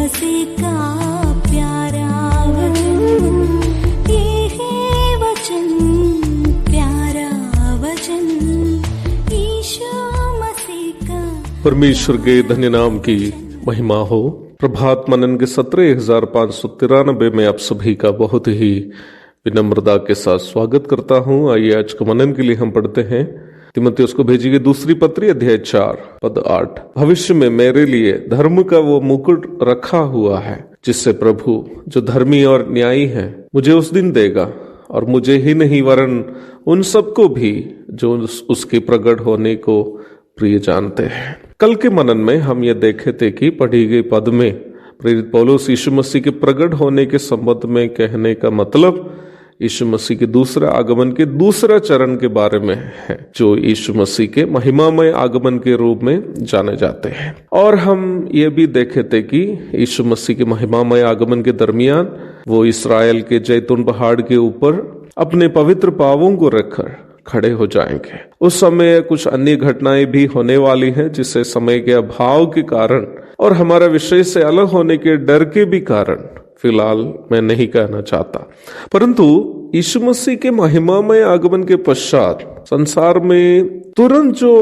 मसीह का प्यारा वचन, ये है वचन, प्यारा वचन, यीशु मसीह का। परमेश्वर के धन्य नाम की महिमा हो। प्रभात मनन के 17,593 में आप सभी का बहुत ही विनम्रता के साथ स्वागत करता हूं। आइए आज के मनन के लिए हम पढ़ते हैं तीमुथियुस को भेजी गई दूसरी पत्री अध्याय 4 पद 8। भविष्य में मेरे लिए धर्म का वो मुकुट रखा हुआ है जिससे प्रभु जो धर्मी और न्यायी है मुझे उस दिन देगा, और मुझे ही नहीं वरन उन सबको भी जो उसके प्रकट होने को प्रिय जानते हैं। कल के मनन में हम ये देखे थे कि पढ़ी गई पद में प्रेरित पौलुस यीशु मसीह के प्रकट होने के संबंध में कहने का मतलब यीशु मसीह के दूसरा आगमन के दूसरा चरण के बारे में है, जो यीशु मसीह के महिमामय आगमन के रूप में जाने जाते हैं। और हम ये भी देखे थे कि यीशु मसीह के महिमामय आगमन के दरमियान वो इस्राएल के जैतून पहाड़ के ऊपर अपने पवित्र पांवों को रखकर खड़े हो जाएंगे। उस समय कुछ अन्य घटनाएं भी होने वाली हैं, जिससे समय के अभाव के कारण और हमारा विषय से अलग होने के डर के भी कारण फिलहाल मैं नहीं कहना चाहता। परंतु यीशु मसीह के महिमामय आगमन के पश्चात संसार में तुरंत जो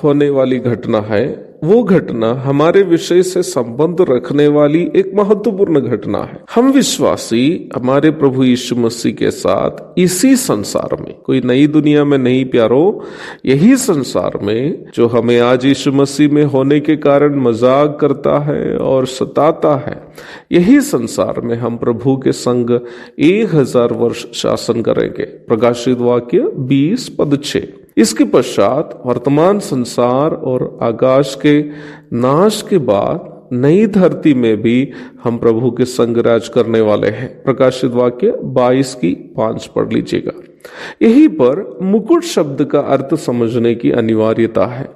होने वाली घटना है, वो घटना हमारे विषय से संबंध रखने वाली एक महत्वपूर्ण घटना है। हम विश्वासी हमारे प्रभु यीशु मसीह के साथ इसी संसार में, कोई नई दुनिया में नहीं प्यारो, यही संसार में जो हमें आज यीशु मसीह में होने के कारण मजाक करता है और सताता है, यही संसार में हम प्रभु के संग 1000 वर्ष शासन करेंगे। प्रकाशित वाक्य 20 पद 6। इसके पश्चात वर्तमान संसार और आकाश के नाश के बाद नई धरती में भी हम प्रभु के संग राज करने वाले हैं। प्रकाशित वाक्य 22 की 5 पढ़ लीजिएगा। यहीं पर मुकुट शब्द का अर्थ समझने की अनिवार्यता है।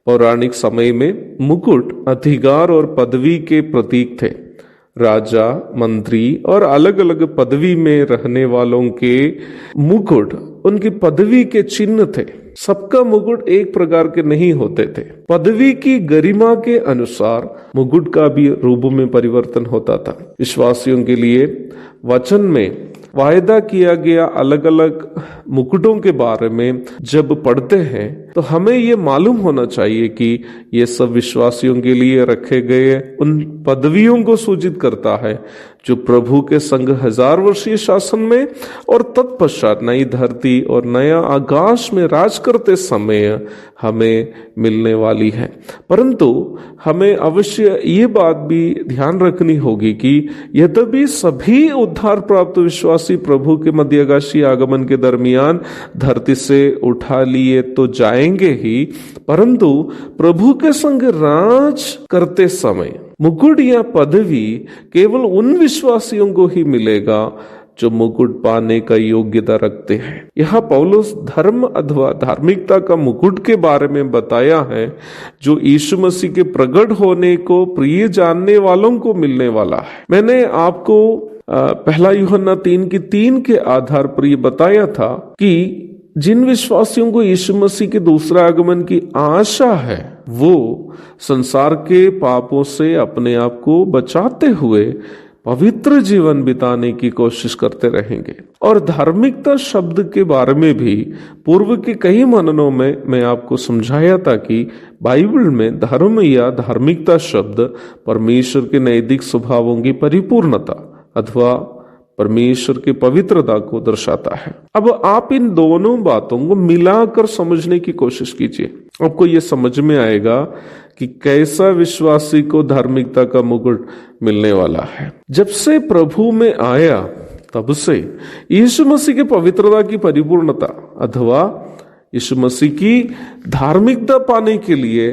पौराणिक समय में मुकुट अधिकार और पदवी के प्रतीक थे। राजा, मंत्री और अलग अलग पदवी में रहने वालों के मुकुट उनकी पदवी के चिन्ह थे। सबका मुकुट एक प्रकार के नहीं होते थे। पदवी की गरिमा के अनुसार मुकुट का भी रूप में परिवर्तन होता था। विश्वासियों के लिए वचन में वायदा किया गया अलग अलग मुकुटों के बारे में जब पढ़ते हैं तो हमें ये मालूम होना चाहिए कि ये सब विश्वासियों के लिए रखे गए उन पदवियों को सूचित करता है जो प्रभु के संग 1000 वर्षीय शासन में और तत्पश्चात नई धरती और नया आकाश में राज करते समय हमें मिलने वाली है। परंतु हमें अवश्य ये बात भी ध्यान रखनी होगी कि यद्यपि सभी उद्धार प्राप्त विश्वासी प्रभु के मध्यकाशीय आगमन के दरमियान धरती से उठा लिए तो जाएंगे ही, परंतु प्रभु के संग राज करते समय मुकुट या पदवी केवल उन विश्वासियों को ही मिलेगा जो मुकुट पाने का योग्यता रखते हैं। यहाँ पौलुस धर्म अथवा धार्मिकता का मुकुट के बारे में बताया है जो यीशु मसीह के प्रकट होने को प्रिय जानने वालों को मिलने वाला है। मैंने आपको पहला यूहन्ना 3 की 3 के आधार पर यह बताया था कि जिन विश्वासियों को यीशु मसीह के दूसरा आगमन की आशा है वो संसार के पापों से अपने आप को बचाते हुए पवित्र जीवन बिताने की कोशिश करते रहेंगे। और धार्मिकता शब्द के बारे में भी पूर्व के कई मननों में मैं आपको समझाया था कि बाइबल में धर्म या धार्मिकता शब्द परमेश्वर के नैतिक स्वभावों की परिपूर्णता अथवा परमेश्वर की पवित्रता को दर्शाता है। अब आप इन दोनों बातों को मिलाकर समझने की कोशिश कीजिए, आपको ये समझ में आएगा कि कैसा विश्वासी को धार्मिकता का मुकुट मिलने वाला है। जब से प्रभु में आया तब से यीशु मसीह के पवित्रता की परिपूर्णता अथवा यीशु मसीह की धार्मिकता पाने के लिए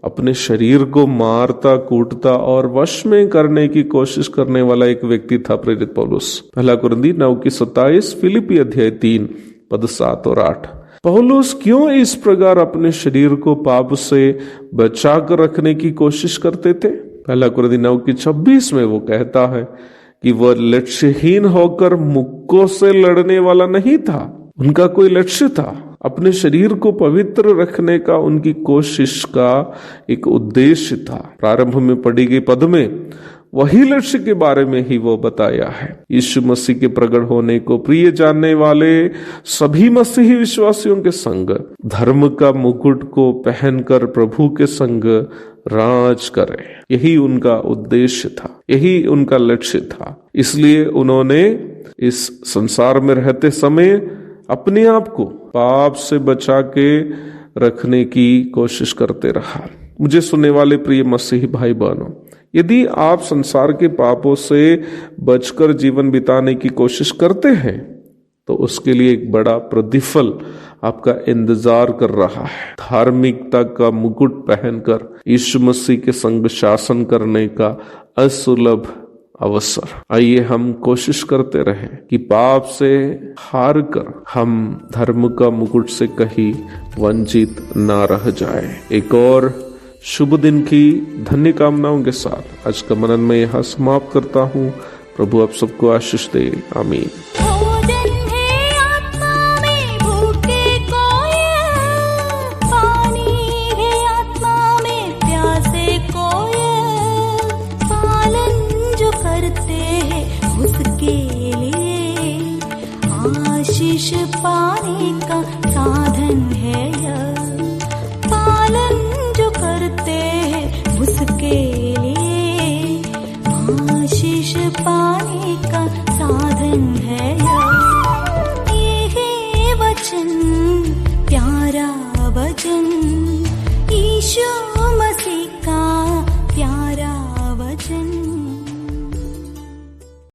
अपने शरीर को मारता, कूटता और वश में करने की कोशिश करने वाला एक व्यक्ति था प्रेरित पौलुस। पहला कुरिन्थी 9 की 27, फिलिपी अध्याय 3 पद 7 और 8। पौलुस क्यों इस प्रकार अपने शरीर को पाप से बचा कर रखने की कोशिश करते थे? पहला कुरिन्थी 9 की 26 में वो कहता है कि वह लक्ष्यहीन होकर मुक्कों से लड़ने वाला नहीं था। उनका कोई लक्ष्य था, अपने शरीर को पवित्र रखने का उनकी कोशिश का एक उद्देश्य था। प्रारंभ में पढ़ी गई पद में वही लक्ष्य के बारे में ही वो बताया है। यीशु मसीह के प्रकट होने को प्रिय जानने वाले सभी मसीही विश्वासियों के संग धर्म का मुकुट को पहनकर प्रभु के संग राज करें, यही उनका उद्देश्य था, यही उनका लक्ष्य था। इसलिए उन्होंने इस संसार में रहते समय अपने आप को पाप से बचा के रखने की कोशिश करते रहा। मुझे सुनने वाले प्रिय मसीही भाई बहनों, यदि आप संसार के पापों से बचकर जीवन बिताने की कोशिश करते हैं तो उसके लिए एक बड़ा प्रतिफल आपका इंतजार कर रहा है। धार्मिकता का मुकुट पहनकर यीशु मसीह के संग शासन करने का असुलभ अवसर। आइए हम कोशिश करते रहें कि पाप से हार कर हम धर्म का मुकुट से कहीं वंचित ना रह जाए। एक और शुभ दिन की धन्य कामनाओं के साथ आज का मनन में यहाँ समाप्त करता हूँ। प्रभु आप सबको आशीष दे। आमीन। भोजन है आत्मा में भूखे कोयल, पानी है आत्मा में प्यासे कोयल, पालन जो करते हैं उसके लिए आशीष पाने का साधन है यह। पालन जो करते हैं उसके लिए आशीष पाने का साधन है ये है वचन, प्यारा वचन यीशु मसीह